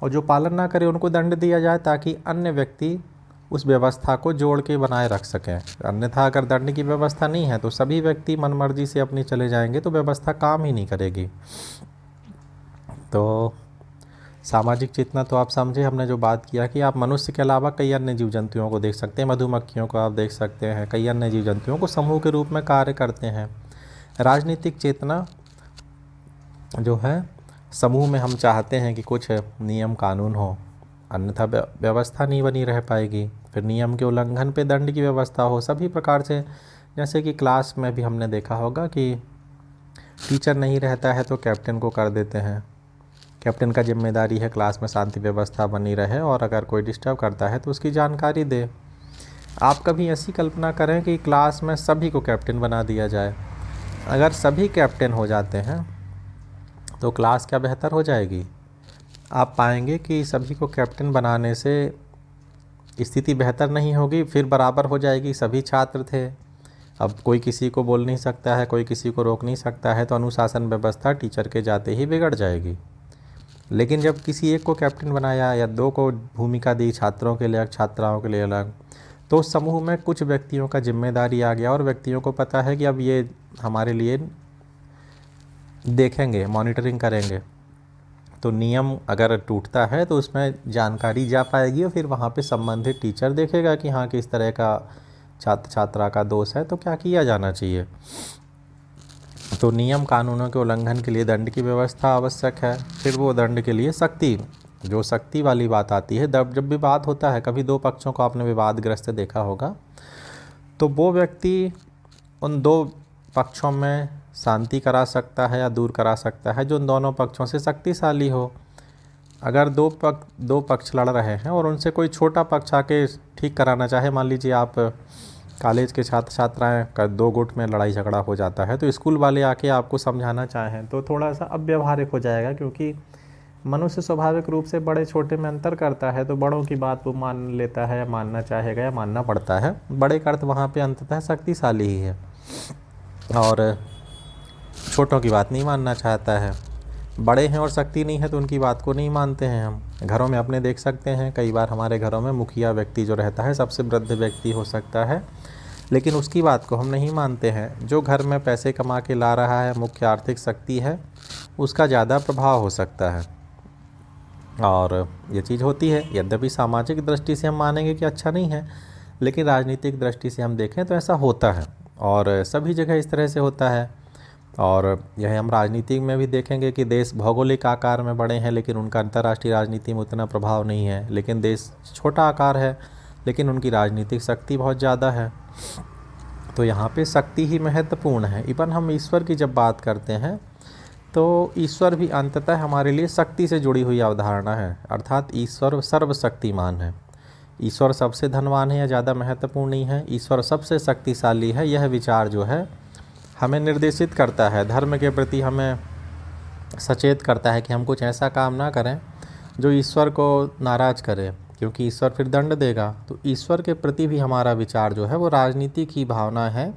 और जो पालन ना करे उनको दंड दिया जाए, ताकि अन्य व्यक्ति उस व्यवस्था को जोड़ के बनाए रख सकें। अन्यथा अगर दंड की व्यवस्था नहीं है तो सभी व्यक्ति मनमर्जी से अपनी चले जाएंगे, तो व्यवस्था काम ही नहीं करेगी। तो सामाजिक चेतना तो आप समझे, हमने जो बात किया कि आप मनुष्य के अलावा कई अन्य जीव जंतुओं को देख सकते हैं, मधुमक्खियों को आप देख सकते हैं, कई अन्य जीव जंतुओं को समूह के रूप में कार्य करते हैं। राजनीतिक चेतना जो है, समूह में हम चाहते हैं कि कुछ नियम कानून हो, अन्यथा व्यवस्था नहीं बनी रह पाएगी। फिर नियम के उल्लंघन पे दंड की व्यवस्था हो, सभी प्रकार से। जैसे कि क्लास में भी हमने देखा होगा कि टीचर नहीं रहता है तो कैप्टन को कर देते हैं। कैप्टन का जिम्मेदारी है क्लास में शांति व्यवस्था बनी रहे, और अगर कोई डिस्टर्ब करता है तो उसकी जानकारी दे। आप कभी ऐसी कल्पना करें कि क्लास में सभी को कैप्टन बना दिया जाए। अगर सभी कैप्टन हो जाते हैं तो क्लास क्या बेहतर हो जाएगी? आप पाएंगे कि सभी को कैप्टन बनाने से स्थिति बेहतर नहीं होगी, फिर बराबर हो जाएगी। सभी छात्र थे, अब कोई किसी को बोल नहीं सकता है, कोई किसी को रोक नहीं सकता है, तो अनुशासन व्यवस्था टीचर के जाते ही बिगड़ जाएगी। लेकिन जब किसी एक को कैप्टन बनाया या दो को भूमिका दी, छात्रों के लिए अलग, छात्राओं के लिए अलग, तो उस समूह में कुछ व्यक्तियों का जिम्मेदारी आ गया, और व्यक्तियों को पता है कि अब ये हमारे लिए देखेंगे, मॉनिटरिंग करेंगे। तो नियम अगर टूटता है तो उसमें जानकारी जा पाएगी, और फिर वहाँ पे संबंधित टीचर देखेगा कि हाँ किस तरह का छात्र छात्रा का दोष है, तो क्या किया जाना चाहिए। तो नियम कानूनों के उल्लंघन के लिए दंड की व्यवस्था आवश्यक है। फिर वो दंड के लिए सख्ती, जो सख्ती वाली बात आती है, जब विवाद होता है, कभी दो पक्षों को आपने विवादग्रस्त देखा होगा, तो वो व्यक्ति उन दो पक्षों में शांति करा सकता है या दूर करा सकता है जो उन दोनों पक्षों से शक्तिशाली हो। अगर दो पक्ष लड़ रहे हैं और उनसे कोई छोटा पक्ष आके ठीक कराना चाहे, मान लीजिए आप कॉलेज के छात्र छात्राएं का 2 गुट में लड़ाई झगड़ा हो जाता है, तो स्कूल वाले आके आपको समझाना चाहें तो थोड़ा सा अव्यावहारिक हो जाएगा, क्योंकि मनुष्य स्वाभाविक रूप से बड़े छोटे में अंतर करता है, तो बड़ों की बात वो मान लेता है या मानना चाहेगा या मानना पड़ता है। बड़े का अर्थ वहाँ पे अंततः शक्तिशाली ही है, और छोटों की बात नहीं मानना चाहता है। बड़े हैं और शक्ति नहीं है तो उनकी बात को नहीं मानते हैं हम। घरों में अपने देख सकते हैं, कई बार हमारे घरों में मुखिया व्यक्ति जो रहता है सबसे वृद्ध व्यक्ति हो सकता है, लेकिन उसकी बात को हम नहीं मानते हैं। जो घर में पैसे कमा के ला रहा है, मुख्य आर्थिक शक्ति है, उसका ज़्यादा प्रभाव हो सकता है, और ये चीज़ होती है। यद्यपि सामाजिक दृष्टि से हम मानेंगे कि अच्छा नहीं है, लेकिन राजनीतिक दृष्टि से हम देखें तो ऐसा होता है, और सभी जगह इस तरह से होता है। और यह हम राजनीति में भी देखेंगे कि देश भौगोलिक आकार में बड़े हैं, लेकिन उनका अंतर्राष्ट्रीय राजनीति में उतना प्रभाव नहीं है। लेकिन देश छोटा आकार है, लेकिन उनकी राजनीतिक शक्ति बहुत ज़्यादा है। तो यहाँ पे शक्ति ही महत्वपूर्ण है। इवन हम ईश्वर की जब बात करते हैं तो ईश्वर भी अंततः हमारे लिए शक्ति से जुड़ी हुई अवधारणा है, अर्थात ईश्वर सर्वशक्तिमान है। ईश्वर सबसे धनवान है या ज़्यादा महत्वपूर्ण नहीं है, ईश्वर सबसे शक्तिशाली है। यह विचार जो है हमें निर्देशित करता है, धर्म के प्रति हमें सचेत करता है कि हम कुछ ऐसा काम ना करें जो ईश्वर को नाराज़ करे, क्योंकि ईश्वर फिर दंड देगा। तो ईश्वर के प्रति भी हमारा विचार जो है वो राजनीति की भावना है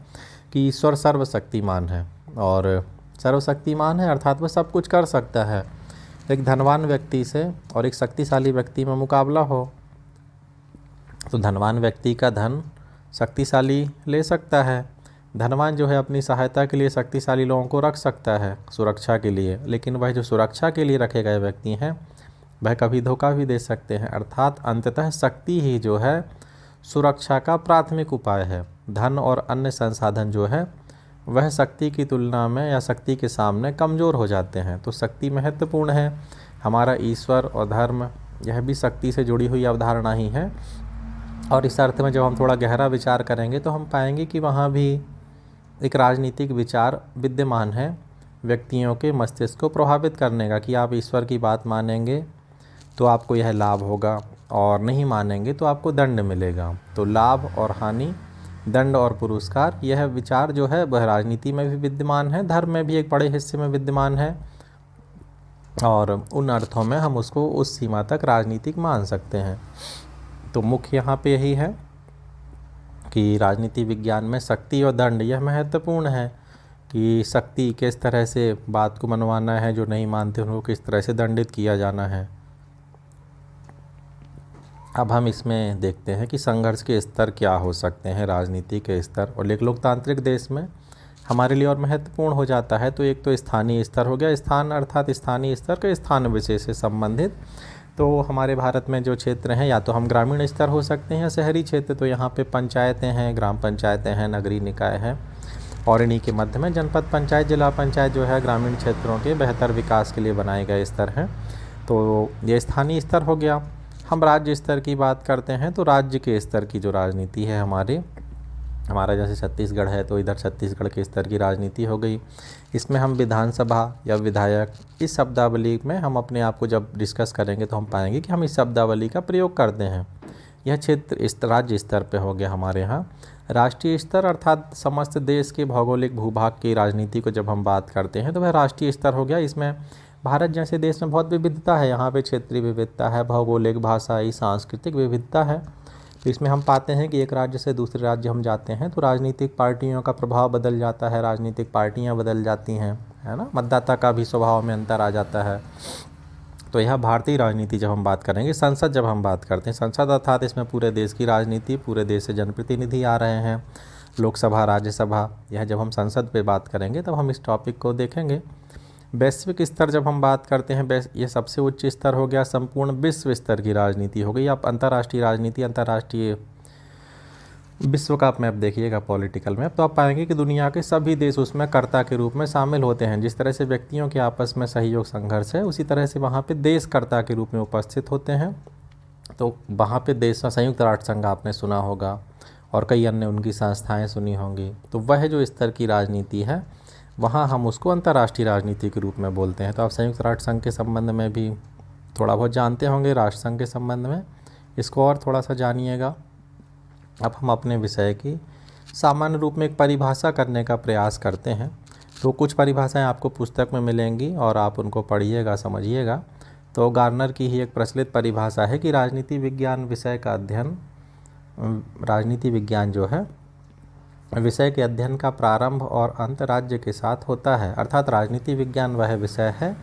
कि ईश्वर सर्वशक्तिमान है, और सर्वशक्तिमान है अर्थात वह सब कुछ कर सकता है। एक धनवान व्यक्ति से और एक शक्तिशाली व्यक्ति में मुकाबला हो तो धनवान व्यक्ति का धन शक्तिशाली ले सकता है। धनवान जो है अपनी सहायता के लिए शक्तिशाली लोगों को रख सकता है सुरक्षा के लिए, लेकिन वह जो सुरक्षा के लिए रखे गए व्यक्ति हैं वह कभी धोखा भी दे सकते हैं। अर्थात अंततः शक्ति ही जो है सुरक्षा का प्राथमिक उपाय है। धन और अन्य संसाधन जो है वह शक्ति की तुलना में या शक्ति के सामने कमज़ोर हो जाते हैं। तो शक्ति महत्वपूर्ण है। हमारा ईश्वर और धर्म यह भी शक्ति से जुड़ी हुई अवधारणा ही है, और इस अर्थ में जब हम थोड़ा गहरा विचार करेंगे तो हम पाएंगे कि वहाँ भी एक राजनीतिक विचार विद्यमान है व्यक्तियों के मस्तिष्क को प्रभावित करने का, कि आप ईश्वर की बात मानेंगे तो आपको यह लाभ होगा, और नहीं मानेंगे तो आपको दंड मिलेगा। तो लाभ और हानि, दंड और पुरस्कार, यह विचार जो है वह राजनीति में भी विद्यमान है, धर्म में भी एक बड़े हिस्से में विद्यमान है, और उन अर्थों में हम उसको उस सीमा तक राजनीतिक मान सकते हैं। तो मुख्य यहाँ पे यही है कि राजनीति विज्ञान में शक्ति और दंड यह महत्वपूर्ण है, कि शक्ति किस तरह से बात को मनवाना है, जो नहीं मानते उनको किस तरह से दंडित किया जाना है। अब हम इसमें देखते हैं कि संघर्ष के स्तर क्या हो सकते हैं राजनीति के स्तर, और एक लोकतांत्रिक देश में हमारे लिए और महत्वपूर्ण हो जाता है। तो एक तो स्थानीय स्तर हो गया, स्थान अर्थात स्थानीय स्तर के स्थान विशेष से संबंधित। तो हमारे भारत में जो क्षेत्र हैं या तो हम ग्रामीण स्तर हो सकते हैं या शहरी क्षेत्र। तो यहाँ पे पंचायतें हैं, ग्राम पंचायतें हैं, नगरीय निकाय हैं, और इन्हीं के मध्य में जनपद पंचायत, जिला पंचायत जो है ग्रामीण क्षेत्रों के बेहतर विकास के लिए बनाए गए स्तर हैं। तो ये स्थानीय स्तर हो गया। हम राज्य स्तर की बात करते हैं तो राज्य के स्तर की जो राजनीति है हमारा जैसे छत्तीसगढ़ है तो इधर छत्तीसगढ़ के स्तर की राजनीति हो गई। इसमें हम विधानसभा या विधायक, इस शब्दावली में हम अपने आप को जब डिस्कस करेंगे तो हम पाएंगे कि हम इस शब्दावली का प्रयोग करते हैं। यह क्षेत्र इस राज्य स्तर पे हो गया हमारे यहाँ। राष्ट्रीय स्तर अर्थात समस्त देश के भौगोलिक भूभाग की राजनीति को जब हम बात करते हैं तो वह राष्ट्रीय स्तर हो गया। इसमें भारत जैसे देश में बहुत विविधता है, यहाँ पे क्षेत्रीय विविधता है, भौगोलिक, भाषाई, सांस्कृतिक विविधता है। तो इसमें हम पाते हैं कि एक राज्य से दूसरे राज्य हम जाते हैं तो राजनीतिक पार्टियों का प्रभाव बदल जाता है, राजनीतिक पार्टियाँ बदल जाती हैं, है ना, मतदाता का भी स्वभाव में अंतर आ जाता है। तो यह भारतीय राजनीति जब हम बात करेंगे। संसद जब हम बात करते हैं, संसद अर्थात इसमें पूरे देश की राजनीति, पूरे देश से जनप्रतिनिधि आ रहे हैं, लोकसभा, राज्यसभा, यह जब हम संसद पे बात करेंगे तब हम इस टॉपिक को देखेंगे। वैश्विक स्तर जब हम बात करते हैं, यह सबसे उच्च स्तर हो गया, संपूर्ण विश्व स्तर की राजनीति हो गई। आप अंतर्राष्ट्रीय राजनीति, अंतर्राष्ट्रीय विश्व का मैप देखिएगा, पॉलिटिकल मैप, तो आप पाएंगे कि दुनिया के सभी देश उसमें कर्ता के रूप में शामिल होते हैं। जिस तरह से व्यक्तियों के आपस में सहयोग संघर्ष है, उसी तरह से वहाँ पे देश कर्ता के रूप में उपस्थित होते हैं। तो वहाँ पे देश, संयुक्त राष्ट्र संघ आपने सुना होगा और कई अन्य उनकी संस्थाएँ सुनी होंगी। तो वह जो स्तर की राजनीति है वहाँ हम उसको अंतर्राष्ट्रीय राजनीति के रूप में बोलते हैं। तो आप संयुक्त राष्ट्र संघ के संबंध में भी थोड़ा बहुत जानते होंगे, राष्ट्र संघ के संबंध में, इसको और थोड़ा सा जानिएगा। अब हम अपने विषय की सामान्य रूप में एक परिभाषा करने का प्रयास करते हैं। तो कुछ परिभाषाएं आपको पुस्तक में मिलेंगी और आप उनको पढ़िएगा, समझिएगा। तो गार्नर की ही एक प्रचलित परिभाषा है कि राजनीति विज्ञान विषय का अध्ययन, राजनीति विज्ञान जो है विषय के अध्ययन का प्रारंभ और अंत राज्य के साथ होता है। अर्थात राजनीति विज्ञान वह विषय है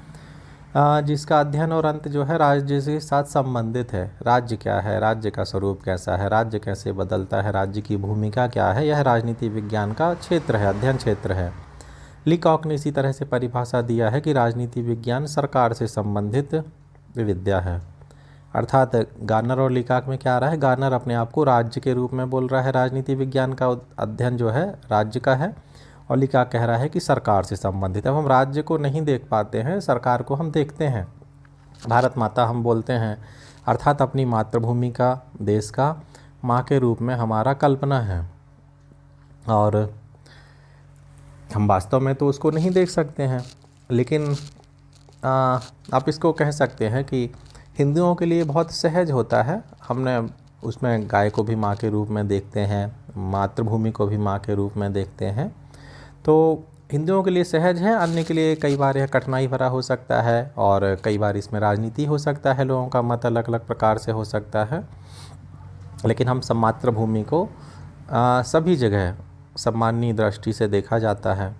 जिसका अध्ययन और अंत जो है राज्य के साथ संबंधित है। राज्य क्या है, राज्य का स्वरूप कैसा है, राज्य कैसे बदलता है, राज्य की भूमिका क्या है, यह राजनीति विज्ञान का क्षेत्र है, अध्ययन क्षेत्र है। लीकॉक ने इसी तरह से परिभाषा दिया है कि राजनीति विज्ञान सरकार से संबंधित विद्या है। अर्थात गार्नर और लीकॉक में क्या आ रहा है, गार्नर अपने आप को राज्य के रूप में बोल रहा है, राजनीति विज्ञान का अध्ययन जो है राज्य का है, और लीकॉक कह रहा है कि सरकार से संबंधित। अब हम राज्य को नहीं देख पाते हैं, सरकार को हम देखते हैं। भारत माता हम बोलते हैं, अर्थात अपनी मातृभूमि का, देश का माँ के रूप में हमारा कल्पना है, और हम वास्तव में तो उसको नहीं देख सकते हैं। लेकिन आप इसको कह सकते हैं कि हिंदुओं के लिए बहुत सहज होता है, हमने उसमें गाय को भी माँ के रूप में देखते हैं, मातृभूमि को भी माँ के रूप में देखते हैं। तो हिंदुओं के लिए सहज है, अन्य के लिए कई बार यह कठिनाई भरा हो सकता है, और कई बार इसमें राजनीति हो सकता है, लोगों का मत अलग अलग प्रकार से हो सकता है। लेकिन हम सब मातृभूमि को सभी जगह सम्माननीय दृष्टि से देखा जाता है।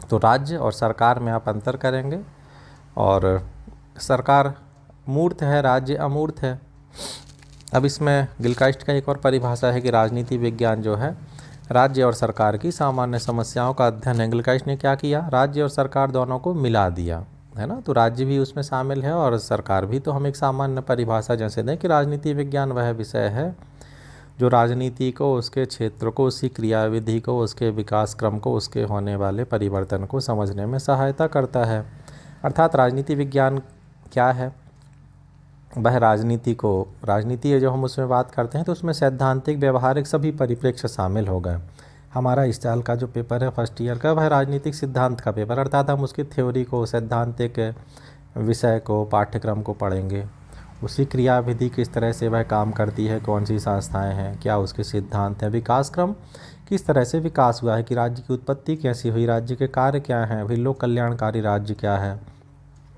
तो राज्य और सरकार में आप अंतर करेंगे, और सरकार मूर्त है, राज्य अमूर्त है। अब इसमें गिलक्राइस्ट का एक और परिभाषा है कि राजनीति विज्ञान जो है राज्य और सरकार की सामान्य समस्याओं का अध्ययन है। गिलक्राइस्ट ने क्या किया, राज्य और सरकार दोनों को मिला दिया, है ना। तो राज्य भी उसमें शामिल है और सरकार भी। तो हम एक सामान्य परिभाषा जैसे दें कि राजनीति विज्ञान वह विषय है जो राजनीति को, उसके क्षेत्र को, उसकी क्रियाविधि को, उसके विकास क्रम को, उसके होने वाले परिवर्तन को समझने में सहायता करता है। अर्थात राजनीति विज्ञान क्या है, वह राजनीति है जो हम उसमें बात करते हैं, तो उसमें सैद्धांतिक व्यवहारिक सभी परिप्रेक्ष्य शामिल हो गए। हमारा इस साल का जो पेपर है फर्स्ट ईयर का, वह राजनीतिक सिद्धांत का पेपर, अर्थात हम उसकी थ्योरी को, सैद्धांतिक विषय को, पाठ्यक्रम को पढ़ेंगे। उसी क्रियाविधि किस तरह से वह काम करती है, कौन सी संस्थाएं हैं, क्या उसके सिद्धांत हैं, विकास क्रम किस तरह से विकास हुआ है, कि राज्य की उत्पत्ति कैसी हुई, राज्य के कार्य क्या हैं, फिर लोक कल्याणकारी राज्य क्या है,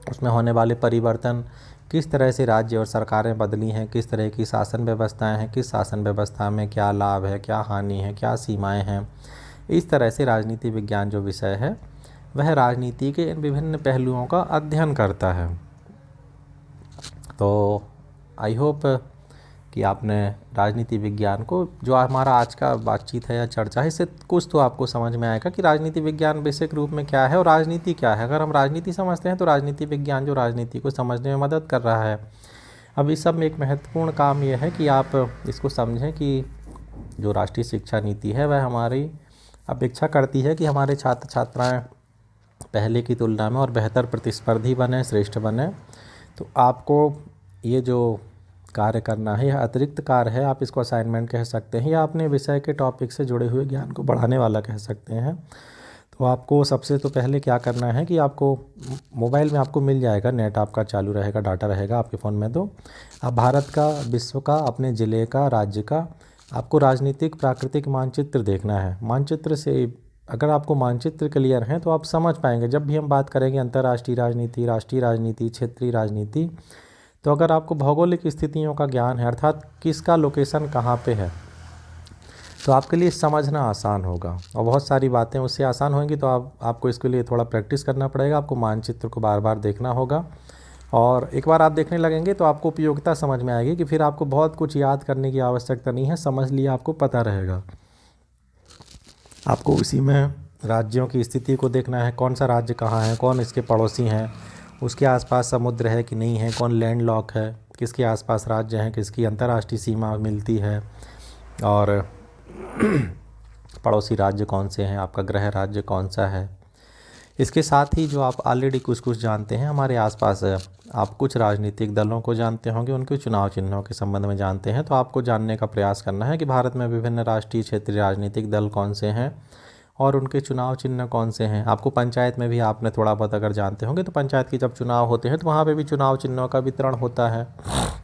उसमें होने वाले परिवर्तन, किस तरह से राज्य और सरकारें बदली हैं, किस तरह की शासन व्यवस्थाएं हैं, किस शासन व्यवस्था में क्या लाभ है, क्या हानि है, क्या सीमाएं हैं। इस तरह से राजनीति विज्ञान जो विषय है वह राजनीति के इन विभिन्न पहलुओं का अध्ययन करता है। तो आई होप कि आपने राजनीति विज्ञान को, जो हमारा आज का बातचीत है या चर्चा है, इससे कुछ तो आपको समझ में आएगा कि राजनीति विज्ञान बेसिक रूप में क्या है और राजनीति क्या है। अगर हम राजनीति समझते हैं तो राजनीति विज्ञान जो राजनीति को समझने में मदद कर रहा है। अब इस सब में एक महत्वपूर्ण काम यह है कि आप इसको समझें कि जो राष्ट्रीय शिक्षा नीति है वह हमारी अपेक्षा करती है कि हमारे छात्र छात्राएँ पहले की तुलना में और बेहतर प्रतिस्पर्धी बने, श्रेष्ठ बने। तो आपको ये जो कार्य करना है, यह अतिरिक्त कार्य है, आप इसको असाइनमेंट कह सकते हैं, या अपने विषय के टॉपिक से जुड़े हुए ज्ञान को बढ़ाने वाला कह सकते हैं। तो आपको सबसे तो पहले क्या करना है कि आपको मोबाइल में आपको मिल जाएगा, नेट आपका चालू रहेगा, डाटा रहेगा आपके फ़ोन में। तो आप भारत का, विश्व का, अपने ज़िले का, राज्य का, आपको राजनीतिक प्राकृतिक मानचित्र देखना है। मानचित्र से अगर आपको मानचित्र क्लियर है तो आप समझ पाएंगे, जब भी हम बात करेंगे अंतर्राष्ट्रीय राजनीति, राष्ट्रीय राजनीति, क्षेत्रीय राजनीति, तो अगर आपको भौगोलिक स्थितियों का ज्ञान है, अर्थात किसका लोकेशन कहाँ पे है, तो आपके लिए समझना आसान होगा और बहुत सारी बातें उससे आसान होंगी। तो आपको इसके लिए थोड़ा प्रैक्टिस करना पड़ेगा, आपको मानचित्र को बार बार देखना होगा, और एक बार आप देखने लगेंगे तो आपको उपयोगिता समझ में आएगी कि फिर आपको बहुत कुछ याद करने की आवश्यकता नहीं है, समझ लिया आपको पता रहेगा। आपको उसी में राज्यों की स्थिति को देखना है, कौन सा राज्य कहाँ है, कौन इसके पड़ोसी हैं, उसके आसपास समुद्र है कि नहीं है, कौन लैंड लॉक है, किसके आसपास राज्य हैं, किसकी अंतर्राष्ट्रीय सीमा मिलती है, और पड़ोसी राज्य कौन से हैं, आपका गृह राज्य कौन सा है। इसके साथ ही जो आप ऑलरेडी कुछ जानते हैं, हमारे आसपास आप कुछ राजनीतिक दलों को जानते होंगे, उनके चुनाव चिन्हों के संबंध में जानते हैं। तो आपको जानने का प्रयास करना है कि भारत में विभिन्न राष्ट्रीय क्षेत्रीय राजनीतिक दल कौन से हैं और उनके चुनाव चिन्ह कौन से हैं। आपको पंचायत में भी आपने थोड़ा बहुत अगर जानते होंगे तो पंचायत की जब चुनाव होते हैं तो वहाँ पे भी चुनाव चिन्हों का वितरण होता है,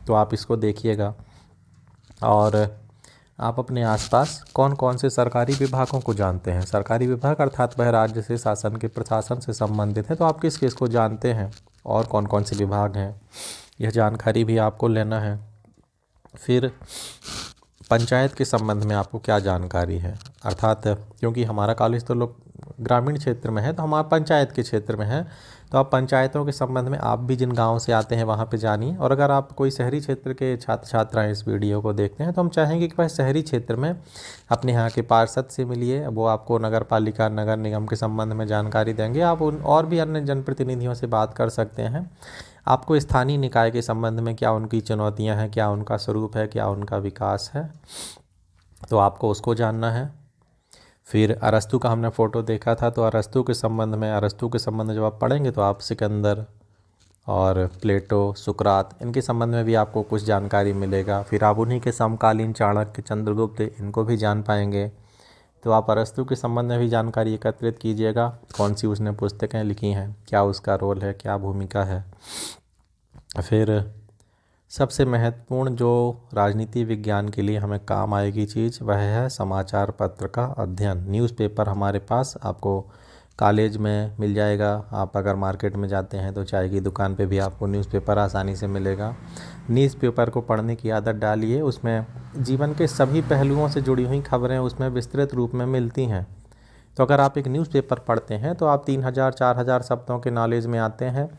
तो आप इसको देखिएगा। और आप अपने आसपास कौन कौन से सरकारी विभागों को जानते हैं। सरकारी विभाग अर्थात वह राज्य से शासन के प्रशासन से संबंधित है, तो आप किस किस को जानते हैं और कौन कौन से विभाग हैं, यह जानकारी भी आपको लेना है। फिर पंचायत के संबंध में आपको क्या जानकारी है, अर्थात क्योंकि हमारा कॉलेज तो लोग ग्रामीण क्षेत्र में है, तो हमारा पंचायत के क्षेत्र में है, तो आप पंचायतों के संबंध में आप भी जिन गाँव से आते हैं वहाँ पे जानिए। और अगर आप कोई शहरी क्षेत्र के छात्र छात्राएँ इस वीडियो को देखते हैं तो हम चाहेंगे कि वह शहरी क्षेत्र में अपने यहाँ के पार्षद से मिलिए, वो आपको नगर पालिका नगर निगम के संबंध में जानकारी देंगे। आप उन और भी अन्य जनप्रतिनिधियों से बात कर सकते हैं। आपको स्थानीय निकाय के संबंध में क्या उनकी चुनौतियाँ हैं, क्या उनका स्वरूप है, क्या उनका विकास है, तो आपको उसको जानना है। फिर अरस्तु का हमने फ़ोटो देखा था, तो अरस्तु के संबंध में जब आप पढ़ेंगे तो आप सिकंदर और प्लेटो, सुकरात, इनके संबंध में भी आपको कुछ जानकारी मिलेगा। फिर आप उन्हीं के समकालीन चाणक्य, चंद्रगुप्त, इनको भी जान पाएंगे। तो आप अरस्तु के संबंध में भी जानकारी एकत्रित कीजिएगा, कौन सी उसने पुस्तकें लिखी हैं, क्या उसका रोल है, क्या भूमिका है। फिर सबसे महत्वपूर्ण जो राजनीति विज्ञान के लिए हमें काम आएगी चीज़, वह है समाचार पत्र का अध्ययन। न्यूज़पेपर हमारे पास आपको कॉलेज में मिल जाएगा। आप अगर मार्केट में जाते हैं तो चाय की दुकान पे भी आपको न्यूज़पेपर आसानी से मिलेगा। न्यूज़पेपर को पढ़ने की आदत डालिए, उसमें जीवन के सभी पहलुओं से जुड़ी हुई खबरें उसमें विस्तृत रूप में मिलती हैं। तो अगर आप एक न्यूज़पेपर पढ़ते हैं तो आप 3000-4000 शब्दों के नॉलेज में आते हैं।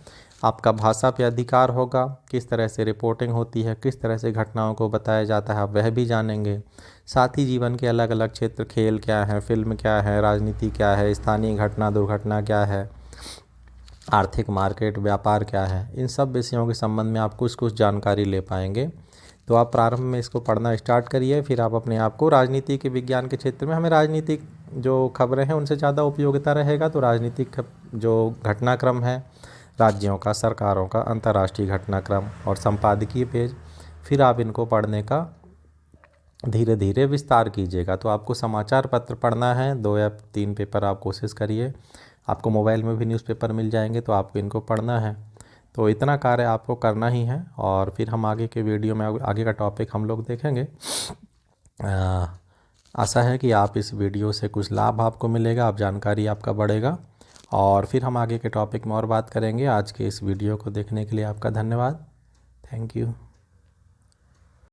आपका भाषा पे अधिकार होगा, किस तरह से रिपोर्टिंग होती है, किस तरह से घटनाओं को बताया जाता है, आप वह भी जानेंगे। साथ ही जीवन के अलग अलग क्षेत्र, खेल क्या है, फिल्म क्या है, राजनीति क्या है, स्थानीय घटना दुर्घटना क्या है, आर्थिक मार्केट व्यापार क्या है, इन सब विषयों के संबंध में आप कुछ कुछ जानकारी ले पाएंगे। तो आप प्रारंभ में इसको पढ़ना स्टार्ट करिए, फिर आप अपने आप को राजनीति के विज्ञान के क्षेत्र में, हमें राजनीतिक जो खबरें हैं उनसे ज़्यादा उपयोगिता रहेगा, तो राजनीतिक जो घटनाक्रम है राज्यों का, सरकारों का, अंतर्राष्ट्रीय घटनाक्रम और संपादकीय पेज, फिर आप इनको पढ़ने का धीरे धीरे विस्तार कीजिएगा। तो आपको समाचार पत्र पढ़ना है, 2 या 3 पेपर आप कोशिश करिए। आपको मोबाइल में भी न्यूज़पेपर मिल जाएंगे, तो आपको इनको पढ़ना है। तो इतना कार्य आपको करना ही है, और फिर हम आगे के वीडियो में आगे का टॉपिक हम लोग देखेंगे। आशा है कि आप इस वीडियो से कुछ लाभ आपको मिलेगा, आप जानकारी आपका बढ़ेगा, और फिर हम आगे के टॉपिक में और बात करेंगे। आज के इस वीडियो को देखने के लिए आपका धन्यवाद। Thank you.